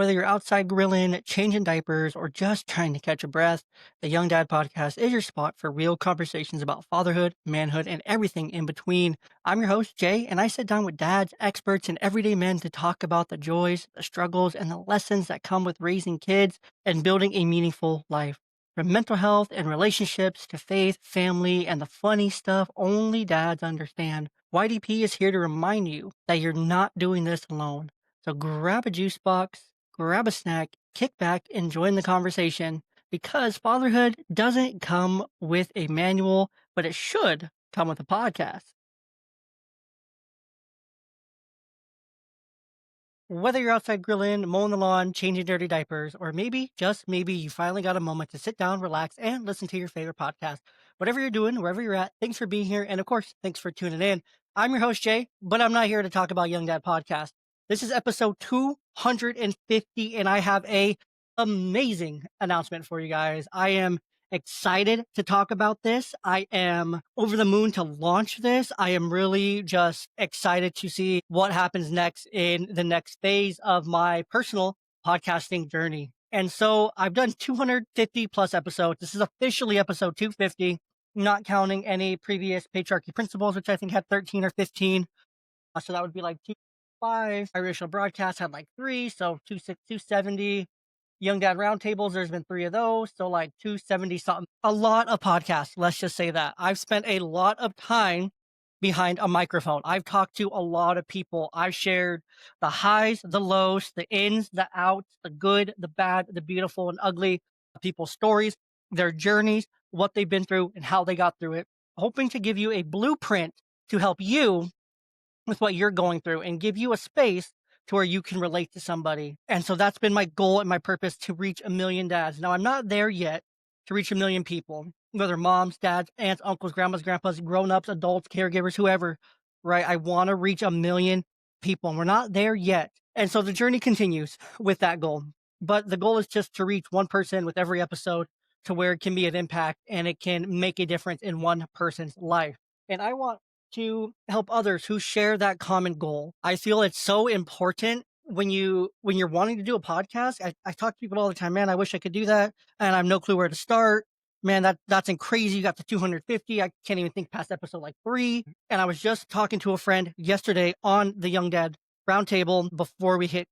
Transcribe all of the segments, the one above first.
Whether you're outside grilling, changing diapers, or just trying to catch a breath, the Young Dad Podcast is your spot for real conversations about fatherhood, manhood, and everything in between. I'm your host, Jay, and I sit down with dads, experts, and everyday men to talk about the joys, the struggles, and the lessons that come with raising kids and building a meaningful life. From mental health and relationships to faith, family, and the funny stuff only dads understand. YDP is here to remind you that you're not doing this alone. So grab a juice box, grab a snack, kick back, and join the conversation because fatherhood doesn't come with a manual, but it should come with a podcast. Whether you're outside grilling, mowing the lawn, changing dirty diapers, or maybe, just maybe, you finally got a moment to sit down, relax, and listen to your favorite podcast. Whatever you're doing, wherever you're at, thanks for being here. And of course, thanks for tuning in. I'm your host, Jay, but I'm not here to talk about Young Dad Podcast. This is episode 250, and I have a amazing announcement for you guys. I am excited to talk about this. I am over the moon to launch this. I am really just excited to see what happens next in the next phase of my personal podcasting journey. And so I've done 250 plus episodes. This is officially episode 250, not counting any previous patriarchy principles, which I think had 13 or 15. So that would be like 205. Biracial broadcast had like 3, so 270. Young Dad Roundtables, there's been 3 of those, so like 270 something. A lot of podcasts, let's just say that. I've spent a lot of time behind a microphone. I've talked to a lot of people. I've shared the highs, the lows, the ins, the outs, the good, the bad, the beautiful and ugly, people's stories, their journeys, what they've been through, and how they got through it, hoping to give you a blueprint to help you with what you're going through and give you a space to where you can relate to somebody. And so that's been my goal and my purpose, to reach 1,000,000 dads. Now, I'm not there yet to reach 1,000,000 people, whether moms, dads, aunts, uncles, grandmas, grandpas, grown-ups, adults, caregivers, whoever, right? I want to reach 1,000,000 people, and we're not there yet. And so the journey continues with that goal. But the goal is just to reach one person with every episode to where it can be an impact and it can make a difference in one person's life. And I want to help others who share that common goal. I feel it's so important when you're wanting to do a podcast. I talk to people all the time, man, I wish I could do that, and I have no clue where to start. Man, that's crazy. You got to 250. I can't even think past episode like 3. And I was just talking to a friend yesterday on the Young Dad Roundtable before we hit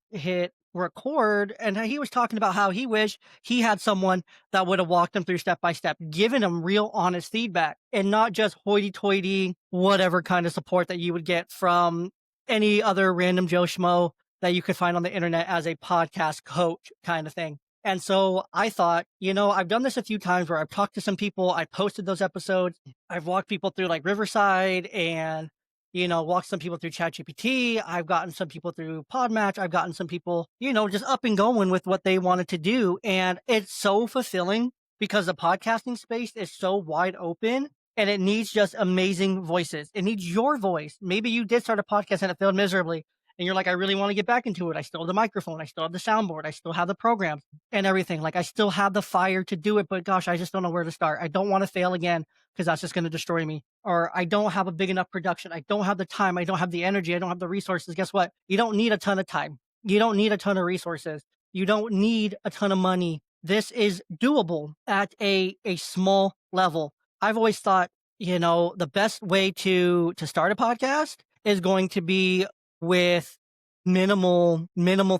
record, and he was talking about how he wished he had someone that would have walked him through step by step, given him real honest feedback and not just hoity-toity, whatever kind of support that you would get from any other random Joe Schmo that you could find on the internet as a podcast coach kind of thing. And so I thought, I've done this a few times where I've talked to some people, I posted those episodes, I've walked people through like Riverside and walked some people through ChatGPT. I've gotten some people through Podmatch. I've gotten some people, just up and going with what they wanted to do. And it's so fulfilling because the podcasting space is so wide open and it needs just amazing voices. It needs your voice. Maybe you did start a podcast and it failed miserably. And you're like, I really want to get back into it. I still have the microphone. I still have the soundboard. I still have the programs and everything. Like I still have the fire to do it, but gosh, I just don't know where to start. I don't want to fail again because that's just going to destroy me. Or I don't have a big enough production. I don't have the time. I don't have the energy. I don't have the resources. Guess what? You don't need a ton of time. You don't need a ton of resources. You don't need a ton of money. This is doable at a small level. I've always thought, the best way to start a podcast is going to be with minimal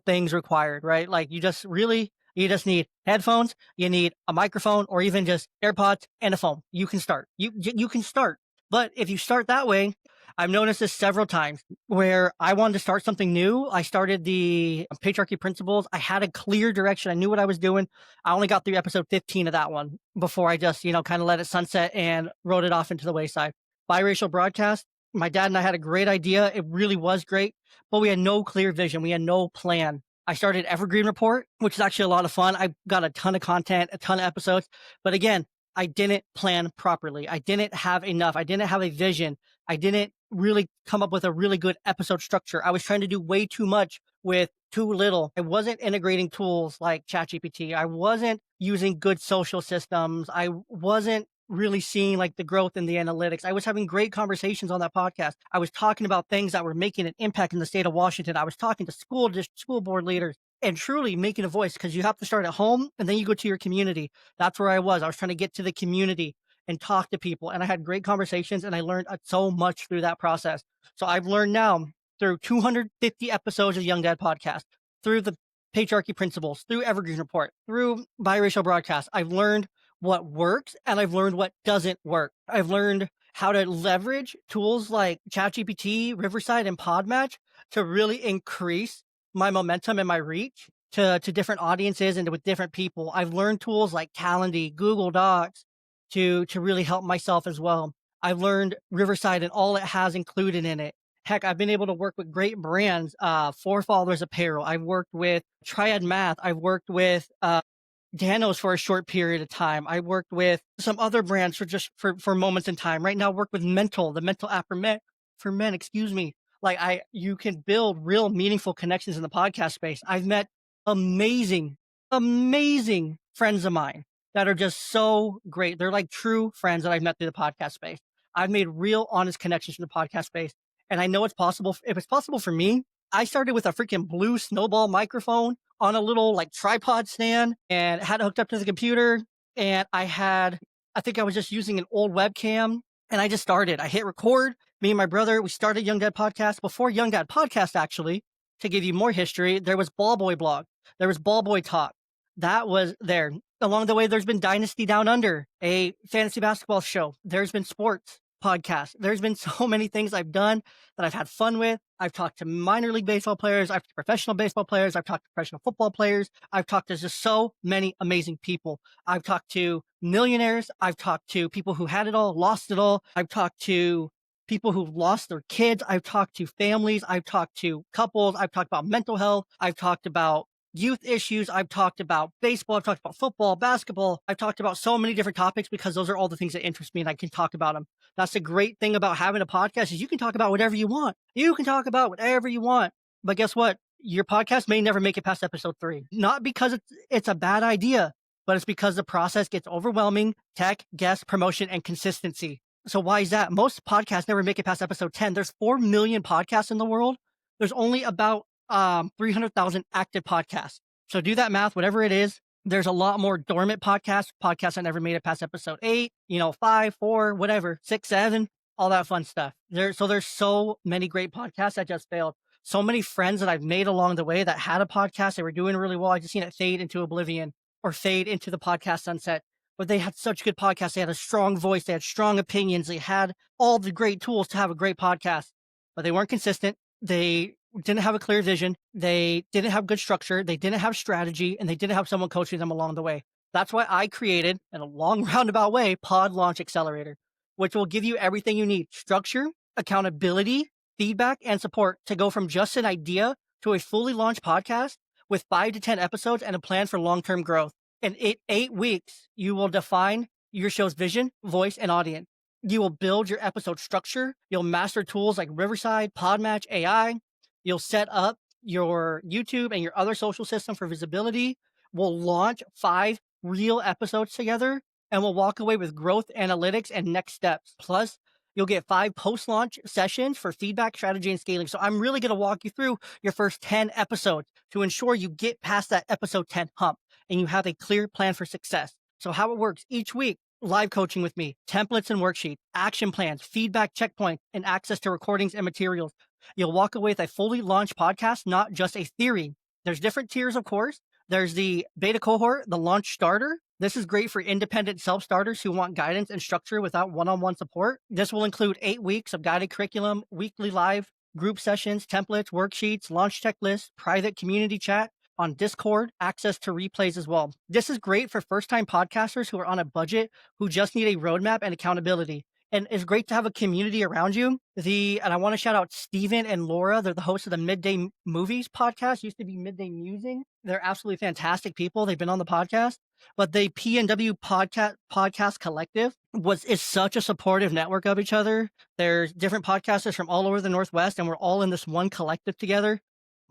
things required, right? Like you just need headphones, you need a microphone, or even just AirPods and a phone. You can start. You can start. But if you start that way, I've noticed this several times where I wanted to start something new. I started the patriarchy principles. I had a clear direction. I knew what I was doing. I only got through episode 15 of that one before I just, kind of let it sunset and wrote it off into the wayside. Biracial broadcast. My dad and I had a great idea. It really was great, but we had no clear vision. We had no plan. I started Evergreen Report, which is actually a lot of fun. I got a ton of content, a ton of episodes, but again, I didn't plan properly. I didn't have enough. I didn't have a vision. I didn't really come up with a really good episode structure. I was trying to do way too much with too little. I wasn't integrating tools like ChatGPT. I wasn't using good social systems. I wasn't really seeing like the growth in the analytics. I was having great conversations on that podcast. I was talking about things that were making an impact in the state of Washington. I was talking to school board leaders. and truly making a voice, because you have to start at home and then you go to your community. That's where I was. I was trying to get to the community and talk to people. And I had great conversations and I learned so much through that process. So I've learned now through 250 episodes of Young Dad Podcast, through the patriarchy principles, through Evergreen Report, through biracial broadcast. I've learned what works and I've learned what doesn't work. I've learned how to leverage tools like ChatGPT, Riverside, and Podmatch to really increase my momentum and my reach to different audiences and with different people. I've learned tools like Calendly, Google Docs to really help myself as well. I've learned Riverside and all it has included in it. Heck, I've been able to work with great brands, Forefathers Apparel. I've worked with Triad Math. I've worked with Danos for a short period of time. I worked with some other brands for moments in time. Right now, I work with Mental, the mental app for men. Excuse me. Like you can build real meaningful connections in the podcast space. I've met amazing, amazing friends of mine that are just so great. They're like true friends that I've met through the podcast space. I've made real, honest connections in the podcast space, and I know it's possible. If it's possible for me, I started with a freaking blue snowball microphone on a little like tripod stand and had it hooked up to the computer. And I think I was just using an old webcam and I just started. I hit record. Me and my brother, we started Young Dad Podcast. Before Young Dad Podcast, actually, to give you more history, there was Ball Boy Blog. There was Ball Boy Talk. That was there. Along the way, there's been Dynasty Down Under, a fantasy basketball show. There's been sports podcasts. There's been so many things I've done that I've had fun with. I've talked to minor league baseball players. I've talked to professional baseball players. I've talked to professional football players. I've talked to just so many amazing people. I've talked to millionaires. I've talked to people who had it all, lost it all. I've talked to people who've lost their kids. I've talked to families. I've talked to couples. I've talked about mental health. I've talked about youth issues. I've talked about baseball. I've talked about football, basketball. I've talked about so many different topics because those are all the things that interest me and I can talk about them. That's the great thing about having a podcast is you can talk about whatever you want. You can talk about whatever you want. But guess what? Your podcast may never make it past episode 3. Not because it's a bad idea, but it's because the process gets overwhelming, tech, guest, promotion, and consistency. So why is that? Most podcasts never make it past episode 10. There's 4 million podcasts in the world. There's only about 300,000 active podcasts. So do that math, whatever it is. There's a lot more dormant podcasts that never made it past episode 8, 5, 4, whatever, 6, 7, all that fun stuff. There's so many great podcasts that just failed. So many friends that I've made along the way that had a podcast, they were doing really well. I just seen it fade into oblivion or fade into the podcast sunset. But they had such good podcasts. They had a strong voice. They had strong opinions. They had all the great tools to have a great podcast, but they weren't consistent. They didn't have a clear vision. They didn't have good structure. They didn't have strategy, and they didn't have someone coaching them along the way. That's why I created, in a long roundabout way, Pod Launch Accelerator, which will give you everything you need: structure, accountability, feedback, and support to go from just an idea to a fully launched podcast with 5 to 10 episodes and a plan for long-term growth. In 8 weeks, you will define your show's vision, voice, and audience. You will build your episode structure. You'll master tools like Riverside, Podmatch, AI. You'll set up your YouTube and your other social system for visibility. We'll launch 5 real episodes together, and we'll walk away with growth analytics and next steps. Plus, you'll get 5 post-launch sessions for feedback, strategy, and scaling. So I'm really going to walk you through your first 10 episodes to ensure you get past that episode 10 hump and you have a clear plan for success. So how it works: each week, live coaching with me, templates and worksheets, action plans, feedback checkpoints, and access to recordings and materials. You'll walk away with a fully launched podcast, not just a theory. There's different tiers, of course. There's the beta cohort, the launch starter. This is great for independent self-starters who want guidance and structure without one-on-one support. This will include 8 weeks of guided curriculum, weekly live group sessions, templates, worksheets, launch checklists, private community chat on Discord, access to replays as well. This is great for first-time podcasters who are on a budget, who just need a roadmap and accountability. And it's great to have a community around you. And I want to shout out Steven and Laura. They're the hosts of the Midday Movies podcast. Used to be Midday Musing. They're absolutely fantastic people. They've been on the podcast. But the PNW podcast collective is such a supportive network of each other. There's different podcasters from all over the Northwest, and we're all in this one collective together.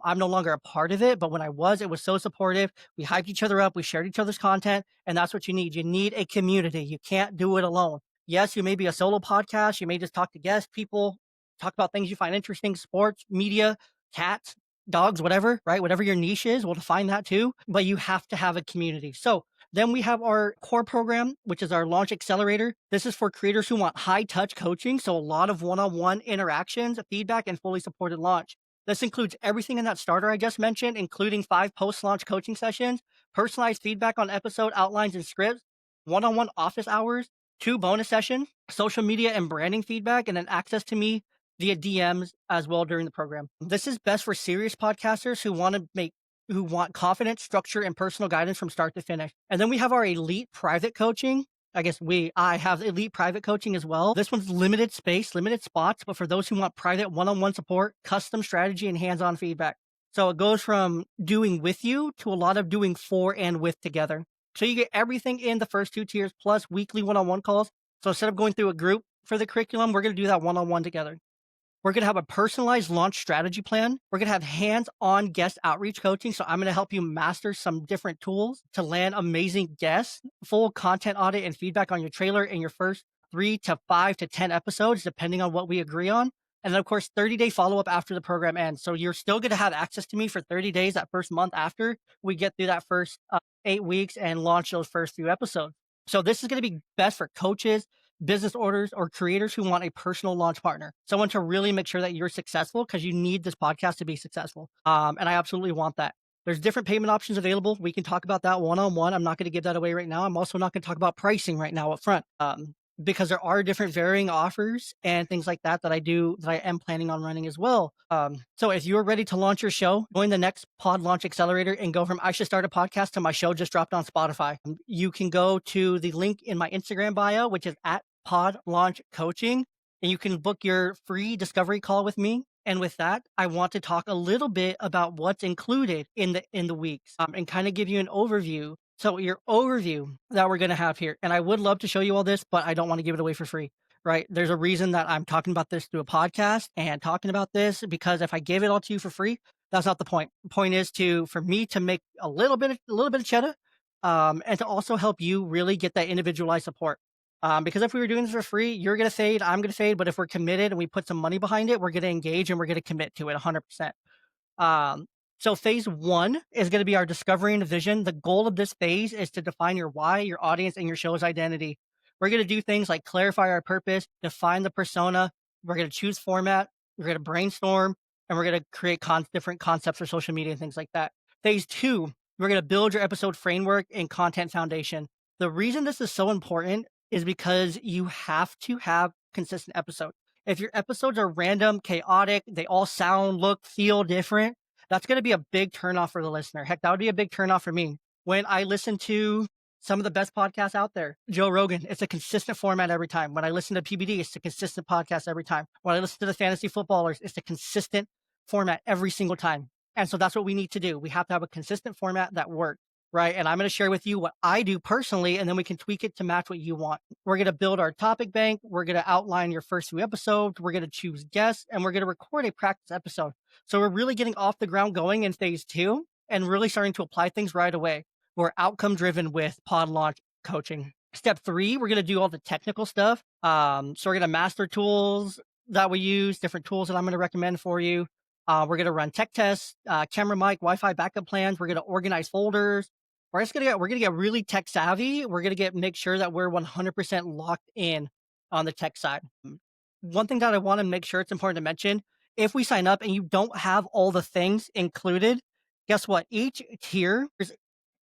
I'm no longer a part of it, but when I was, it was so supportive. We hyped each other up. We shared each other's content, and that's what you need. You need a community. You can't do it alone. Yes, you may be a solo podcast. You may just talk to guest people, talk about things you find interesting, sports, media, cats, dogs, whatever, right? Whatever your niche is, we'll define that too. But you have to have a community. So then we have our core program, which is our Launch Accelerator. This is for creators who want high touch coaching. So a lot of one-on-one interactions, feedback, and fully supported launch. This includes everything in that starter I just mentioned, including 5 post-launch coaching sessions, personalized feedback on episode outlines and scripts, one-on-one office hours, 2 bonus sessions, social media and branding feedback, and then access to me via DMs as well during the program. This is best for serious podcasters who want confidence, structure, and personal guidance from start to finish. And then we have our elite private coaching. I have elite private coaching as well. This one's limited space, limited spots, but for those who want private one-on-one support, custom strategy, and hands-on feedback. So it goes from doing with you to a lot of doing for and with together. So you get everything in the first 2 tiers plus weekly one-on-one calls. So instead of going through a group for the curriculum, we're going to do that one-on-one together. We're going to have a personalized launch strategy plan. We're going to have hands-on guest outreach coaching. So I'm going to help you master some different tools to land amazing guests, full content audit and feedback on your trailer in your first 3 to 5 to 10 episodes, depending on what we agree on. And then, of course, 30-day follow-up after the program ends. So you're still going to have access to me for 30 days, that first month after we get through that first 8 weeks and launch those first few episodes. So this is going to be best for coaches, business owners, or creators who want a personal launch partner, someone to really make sure that you're successful, because you need this podcast to be successful. And I absolutely want that. There's different payment options available. We can talk about that one-on-one. I'm not going to give that away right now. I'm also not going to talk about pricing right now up front, because there are different varying offers and things like that that I am planning on running as well. So if you're ready to launch your show, join the next Pod Launch Accelerator and go from I should start a podcast to my show just dropped on Spotify. You can go to the link in my Instagram bio, which is at Pod Launch Coaching, and you can book your free discovery call with me. And with that, I want to talk a little bit about what's included in the weeks, and kind of give you an overview. So your overview that we're going to have here, and I would love to show you all this, but I don't want to give it away for free, right? There's a reason that I'm talking about this through a podcast and talking about this, because if I gave it all to you for free, that's not the point. The point is for me to make a little bit of cheddar, and to also help you really get that individualized support. Because if we were doing this for free, you're going to fade, I'm going to fade. But if we're committed and we put some money behind it, we're going to engage and we're going to commit to it 100%. So phase 1 is going to be our discovery and vision. The goal of this phase is to define your why, your audience, and your show's identity. We're going to do things like clarify our purpose, define the persona. We're going to choose format. We're going to brainstorm, and we're going to create different concepts for social media and things like that. Phase 2, we're going to build your episode framework and content foundation. The reason this is so important is because you have to have consistent episodes. If your episodes are random, chaotic, they all sound, look, feel different, that's going to be a big turnoff for the listener. Heck, that would be a big turnoff for me. When I listen to some of the best podcasts out there, Joe Rogan, it's a consistent format every time. When I listen to PBD, it's a consistent podcast every time. When I listen to the fantasy footballers, it's a consistent format every single time. And so that's what we need to do. We have to have a consistent format that works. Right. And I'm going to share with you what I do personally, and then we can tweak it to match what you want. We're going to build our topic bank. We're going to outline your first few episodes. We're going to choose guests, and we're going to record a practice episode. So we're really getting off the ground going in phase 2 and really starting to apply things right away. We're outcome driven with Pod Launch Coaching. Step 3, we're going to do all the technical stuff. So we're going to master tools that we use, different tools that I'm going to recommend for you. We're going to run tech tests, camera, mic, Wi-Fi backup plans. We're going to organize folders. We're going to get really tech savvy. We're going to make sure that we're 100% locked in on the tech side. One thing that I want to make sure it's important to mention, if we sign up and you don't have all the things included, guess what? Each tier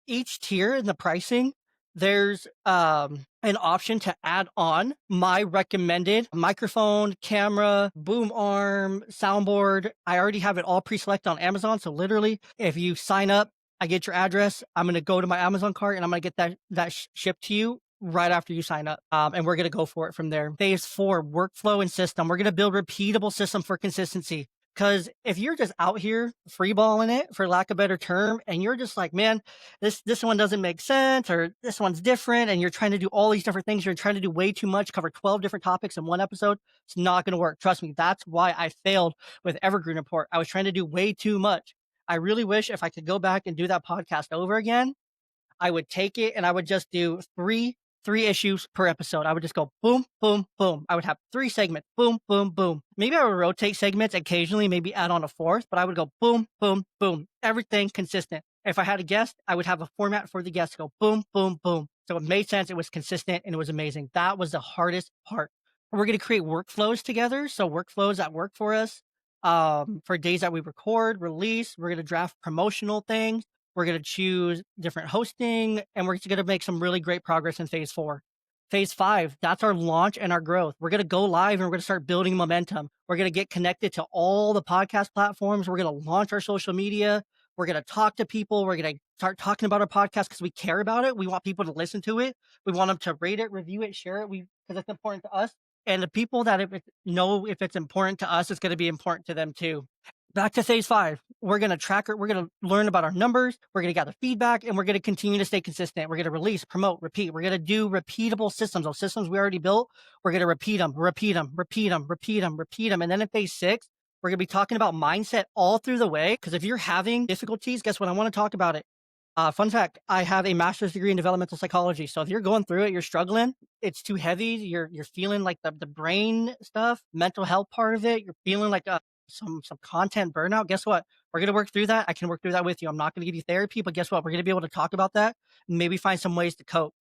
in the pricing, there's an option to add on my recommended microphone, camera, boom arm, soundboard. I already have it all pre-selected on Amazon. So literally, if you sign up, I get your address, I'm going to go to my Amazon cart and I'm going to get that shipped to you right after you sign up. And we're going to go for it from there. Phase 4, workflow and system. We're going to build repeatable system for consistency. Because if you're just out here freeballing it, for lack of a better term, and you're just like, man, this one doesn't make sense, or this one's different, and you're trying to do all these different things, you're trying to do way too much, cover 12 different topics in one episode, it's not going to work. Trust me, that's why I failed with Evergreen Report. I was trying to do way too much. I really wish if I could go back and do that podcast over again, I would take it and I would just do 3 3 issues per episode. I would just go boom, boom, boom. I would have 3 segments, boom, boom, boom. Maybe I would rotate segments occasionally, maybe add on a fourth, but I would go boom, boom, boom. Everything consistent. If I had a guest, I would have a format for the guest to go boom, boom, boom. So it made sense. It was consistent and it was amazing. That was the hardest part. We're going to create workflows together. So workflows that work for us for days that we record, release. We're going to draft promotional things. We're going to choose different hosting, and we're going to make some really great progress in phase 4. Phase 5, that's our launch and our growth. We're going to go live and we're going to start building momentum. We're going to get connected to all the podcast platforms. We're going to launch our social media. We're going to talk to people. We're going to start talking about our podcast because we care about it. We want people to listen to it. We want them to rate it, review it, share it. Because it's important to us. And the people that if it's important to us, it's going to be important to them too. Back to phase 5. We're going to track it. We're going to learn about our numbers. We're going to gather feedback, and we're going to continue to stay consistent. We're going to release, promote, repeat. We're going to do repeatable systems. Those systems we already built, we're going to repeat them. And then in phase 6, we're going to be talking about mindset all through the way. Because if you're having difficulties, guess what? I want to talk about it. Fun fact, I have a master's degree in developmental psychology. So if you're going through it, you're struggling, it's too heavy, you're feeling like the brain stuff, mental health part of it, you're feeling like some content burnout. Guess what? We're going to work through that. I can work through that with you. I'm not going to give you therapy, but guess what? We're going to be able to talk about that and maybe find some ways to cope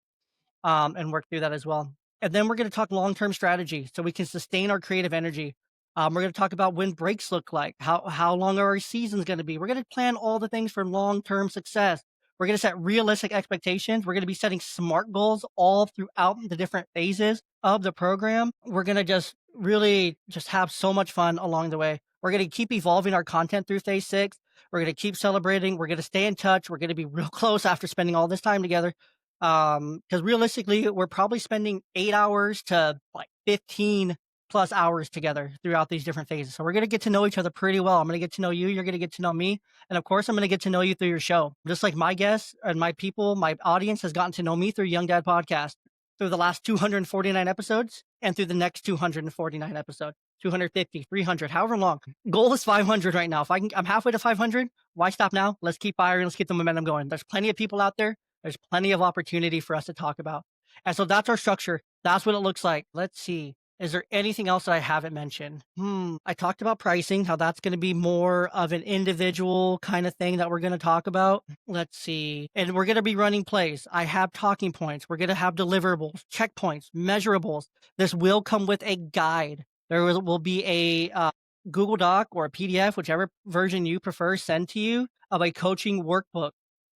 and work through that as well. And then we're going to talk long-term strategy so we can sustain our creative energy. We're going to talk about when breaks look like, how long are our seasons going to be. We're going to plan all the things for long-term success. We're going to set realistic expectations. We're going to be setting SMART goals all throughout the different phases of the program. We're going to just really just have so much fun along the way. We're going to keep evolving our content through phase 6. We're going to keep celebrating. We're going to stay in touch. We're going to be real close after spending all this time together. Because realistically, we're probably spending 8 hours to like 15 plus hours together throughout these different phases. So we're going to get to know each other pretty well. I'm going to get to know you. You're going to get to know me. And of course, I'm going to get to know you through your show. Just like my guests and my people, my audience has gotten to know me through Young Dad Podcast, through the last 249 episodes and through the next 249 episodes, 250, 300, however long. Goal is 500 right now. If I'm halfway to 500, why stop now? Let's keep firing. Let's keep the momentum going. There's plenty of people out there. There's plenty of opportunity for us to talk about. And so that's our structure. That's what it looks like. Let's see. Is there anything else that I haven't mentioned? I talked about pricing, how that's going to be more of an individual kind of thing that we're going to talk about. Let's see. And we're going to be running plays. I have talking points. We're going to have deliverables, checkpoints, measurables. This will come with a guide. There will be a Google Doc or a PDF, whichever version you prefer, sent to you of a coaching workbook.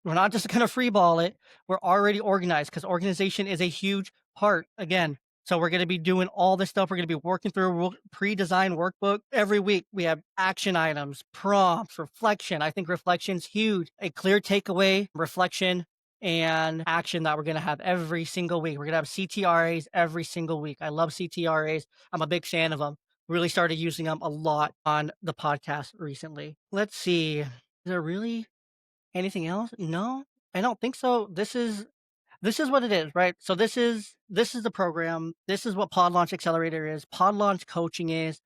We're not just going to freeball it. We're already organized because organization is a huge part. Again, so we're going to be doing all this stuff. We're going to be working through a pre-designed workbook every week. We have action items, prompts, reflection. I think reflection's huge. A clear takeaway, reflection, and action that we're going to have every single week. We're going to have CTRAs every single week. I love CTRAs. I'm a big fan of them. Really started using them a lot on the podcast recently. Let's see. Is there really anything else? No, I don't think so. This is what it is, right? So this is the program. This is what Pod Launch Accelerator is. Pod Launch Coaching is.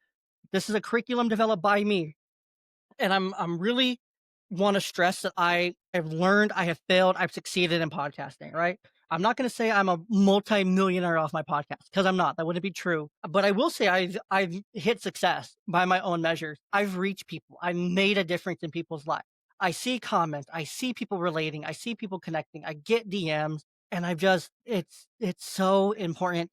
This is a curriculum developed by me. And I'm really want to stress that I have learned, I have failed, I've succeeded in podcasting, right? I'm not going to say I'm a multi-millionaire off my podcast because I'm not. That wouldn't be true. But I will say I've hit success by my own measures. I've reached people. I've made a difference in people's lives. I see comments. I see people relating. I see people connecting. I get DMs. And it's so important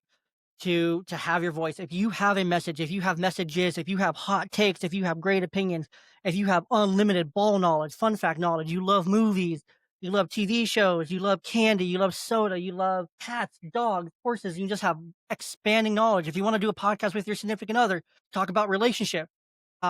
to have your voice. If you have a message, if you have messages, if you have hot takes, if you have great opinions, if you have unlimited ball knowledge, fun fact knowledge, you love movies, you love TV shows, you love candy, you love soda, you love cats, dogs, horses, you just have expanding knowledge. If you want to do a podcast with your significant other, talk about relationship.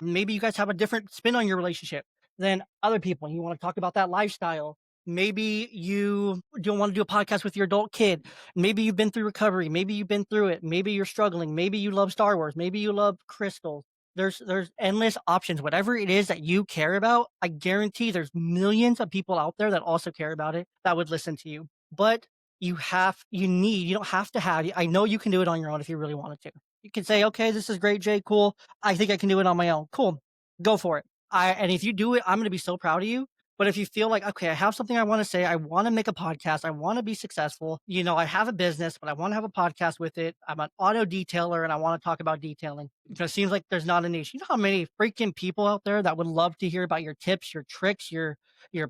Maybe you guys have a different spin on your relationship than other people. You want to talk about that lifestyle. Maybe you don't want to do a podcast with your adult kid. Maybe you've been through recovery. Maybe you've been through it. Maybe you're struggling. Maybe you love Star Wars. Maybe you love crystals. There's endless options. Whatever it is that you care about, I guarantee there's millions of people out there that also care about it that would listen to you. But you don't have to have, I know you can do it on your own if you really wanted to. You can say, okay, this is great, Jay. Cool. I think I can do it on my own. Cool. Go for it. And if you do it, I'm going to be so proud of you But if you feel like, okay, I have something I want to say, I want to make a podcast, I want to be successful, I have a business, but I want to have a podcast with it. I'm an auto detailer and I want to talk about detailing. It seems like there's not a niche. You know how many freaking people out there that would love to hear about your tips, your tricks, your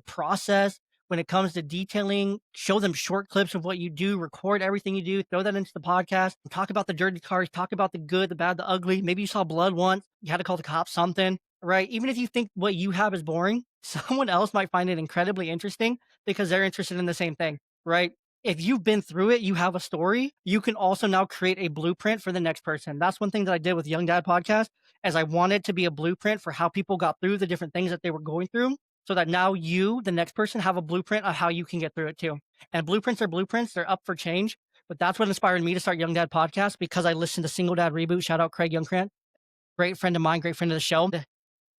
process when it comes to detailing? Show them short clips of what you do, record everything you do, throw that into the podcast, talk about the dirty cars, talk about the good, the bad, the ugly. Maybe you saw blood once, you had to call the cops, something, right? Even if you think what you have is boring, someone else might find it incredibly interesting because they're interested in the same thing, right? If you've been through it, you have a story, you can also now create a blueprint for the next person. That's one thing that I did with Young Dad Podcast, as I wanted to be a blueprint for how people got through the different things that they were going through, so that now you, the next person, have a blueprint of how you can get through it too. And blueprints are blueprints, they're up for change. But that's what inspired me to start Young Dad Podcast, because I listened to Single Dad Reboot. Shout out Craig Youngcrant, great friend of mine, great friend of the show.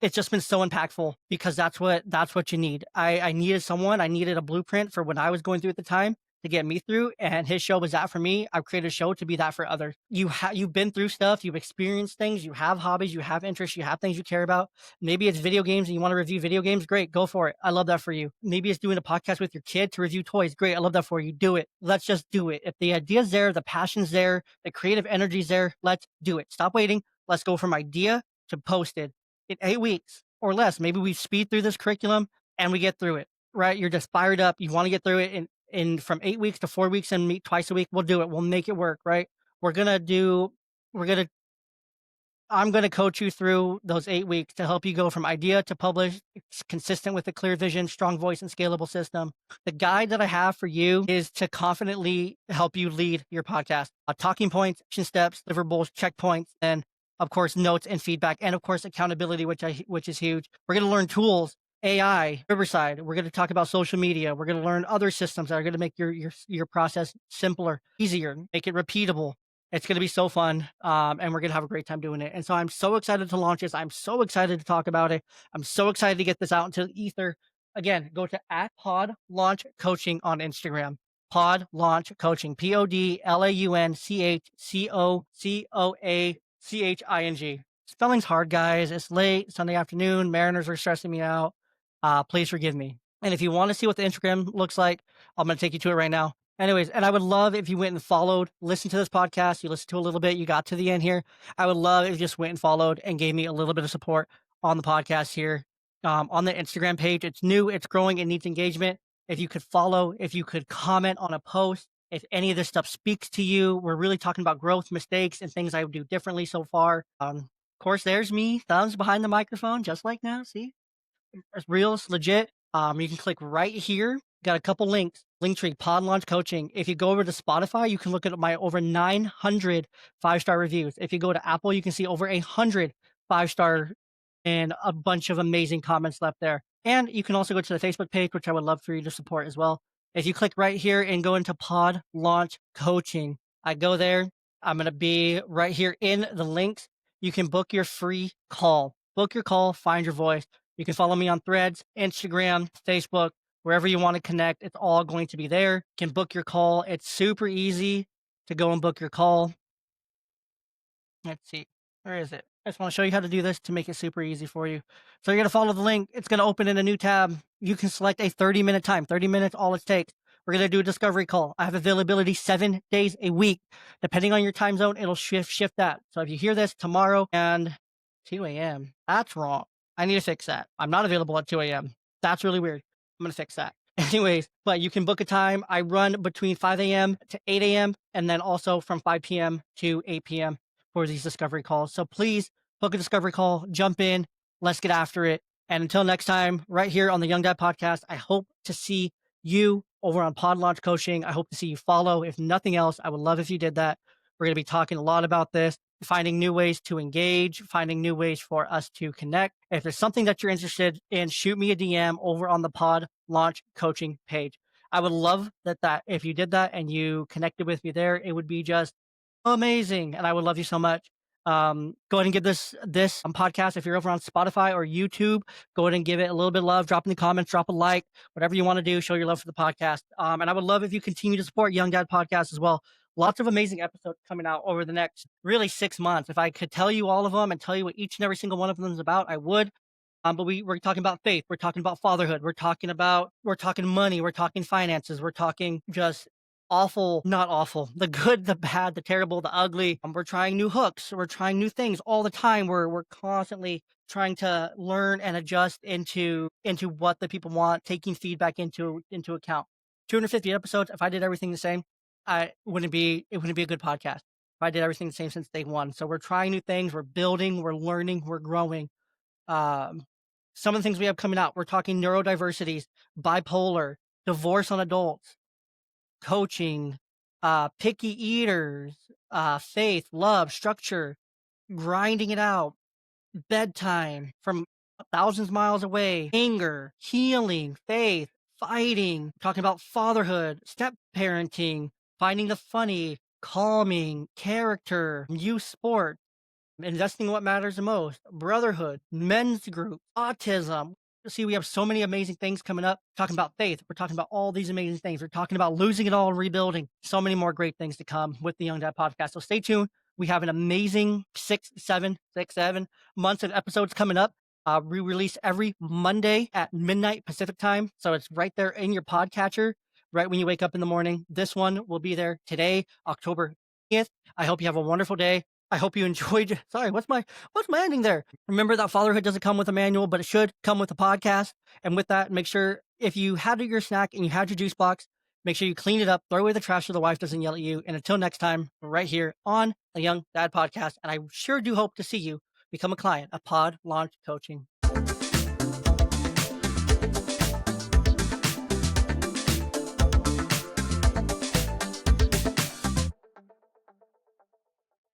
It's just been so impactful because that's what you need. I needed someone, I needed a blueprint for what I was going through at the time to get me through, and his show was that for me. I've created a show to be that for others. You've been through stuff, you've experienced things, you have hobbies, you have interests, you have things you care about. Maybe it's video games and you want to review video games. Great, go for it. I love that for you. Maybe it's doing a podcast with your kid to review toys. Great, I love that for you. Do it. Let's just do it. If the idea's there, the passion's there, the creative energy's there, let's do it. Stop waiting. Let's go from idea to posted in 8 weeks or less. Maybe we speed through this curriculum and we get through it, right? You're just fired up. You want to get through it in from 8 weeks to 4 weeks and meet twice a week. We'll do it. We'll make it work, right? We're going to do, we're going to, I'm going to coach you through those 8 weeks to help you go from idea to publish. It's consistent with a clear vision, strong voice, and scalable system. The guide that I have for you is to confidently help you lead your podcast. Talking points, action steps, deliverables, checkpoints, and of course, notes and feedback, and of course, accountability, which is huge. We're going to learn tools, AI, Riverside. We're going to talk about social media. We're going to learn other systems that are going to make your process simpler, easier, make it repeatable. It's going to be so fun, and we're going to have a great time doing it. And so I'm so excited to launch this. I'm so excited to talk about it. I'm so excited to get this out into the ether. Again, go to @Pod Launch Coaching on Instagram. Pod Launch Coaching. PodLaunchCoaching. Spelling's hard, guys. It's late, Sunday afternoon. Mariners are stressing me out. Please forgive me. And if you want to see what the Instagram looks like, I'm going to take you to it right now. Anyways, and I would love if you went and followed, listened to this podcast, you listened to a little bit, you got to the end here. I would love if you just went and followed and gave me a little bit of support on the podcast here, on the Instagram page. It's new, it's growing, it needs engagement. If you could follow, if you could comment on a post, if any of this stuff speaks to you, we're really talking about growth, mistakes, and things I would do differently so far. Of course, there's me, thumbs behind the microphone, just like now. See, it's real, it's legit. You can click right here. Got a couple links. Linktree, Pod Launch Coaching. If you go over to Spotify, you can look at my over 900 5-star reviews. If you go to Apple, you can see over 100 5-star and a bunch of amazing comments left there. And you can also go to the Facebook page, which I would love for you to support as well. If you click right here and go into Pod Launch Coaching, I go there. I'm going to be right here in the links. You can book your free call. Book your call, find your voice. You can follow me on Threads, Instagram, Facebook, wherever you want to connect. It's all going to be there. You can book your call. It's super easy to go and book your call. Let's see. Where is it? I just want to show you how to do this to make it super easy for you. So you're going to follow the link. It's going to open in a new tab. You can select a 30-minute time. 30 minutes, all it takes. We're going to do a discovery call. I have availability 7 days a week. Depending on your time zone, it'll shift that. So if you hear this tomorrow and 2 a.m., that's wrong. I need to fix that. I'm not available at 2 a.m. That's really weird. I'm going to fix that. Anyways, but you can book a time. I run between 5 a.m. to 8 a.m. and then also from 5 p.m. to 8 p.m. for these discovery calls. So please book a discovery call, jump in, let's get after it. And until next time, right here on the Young Dad Podcast, I hope to see you over on Pod Launch Coaching. I hope to see you follow. If nothing else, I would love if you did that. We're going to be talking a lot about this, finding new ways to engage, finding new ways for us to connect. If there's something that you're interested in, shoot me a DM over on the Pod Launch Coaching page. I would love that if you did that and you connected with me there, it would be just amazing. And I would love you so much. Go ahead and give this podcast, if you're over on Spotify or YouTube, go ahead and give it a little bit of love, drop in the comments, drop a like, whatever you want to do, show your love for the podcast. And I would love if you continue to support Young Dad Podcast as well. Lots of amazing episodes coming out over the next really 6 months. If I could tell you all of them and tell you what each and every single one of them is about, I would. But we're talking about faith, we're talking about fatherhood, we're talking money, we're talking finances, we're talking just awful, not awful, the good, the bad, the terrible, the ugly. We're trying new hooks, we're trying new things all the time. We're constantly trying to learn and adjust into what the people want, taking feedback into account. 250 episodes. If I did everything the same, I wouldn't be it wouldn't be a good podcast. If I did everything the same since day one. So we're trying new things, we're building, we're learning, we're growing. Um, some of the things we have coming out, we're talking neurodiversities, bipolar, divorce on adults, coaching, picky eaters, faith, love, structure, grinding it out, bedtime from thousands of miles away, anger, healing, faith, fighting, talking about fatherhood, step parenting, finding the funny, calming, character, youth sport, investing in what matters the most, brotherhood, men's group, autism. See, we have so many amazing things coming up. Talking about faith, we're talking about all these amazing things. We're talking about losing it all and rebuilding. So many more great things to come with the Young Dad podcast. So stay tuned. We have an amazing 7 months of episodes coming up. We release every Monday at midnight Pacific time. So it's right there in your podcatcher, right when you wake up in the morning. This one will be there today, October 20th. I hope you have a wonderful day. I hope you enjoyed. Sorry, what's my ending there? Remember that fatherhood doesn't come with a manual, but it should come with a podcast. And with that, make sure if you had your snack and you had your juice box, make sure you clean it up, throw away the trash so the wife doesn't yell at you. And until next time, right here on the Young Dad Podcast. And I sure do hope to see you become a client of Pod Launch Coaching.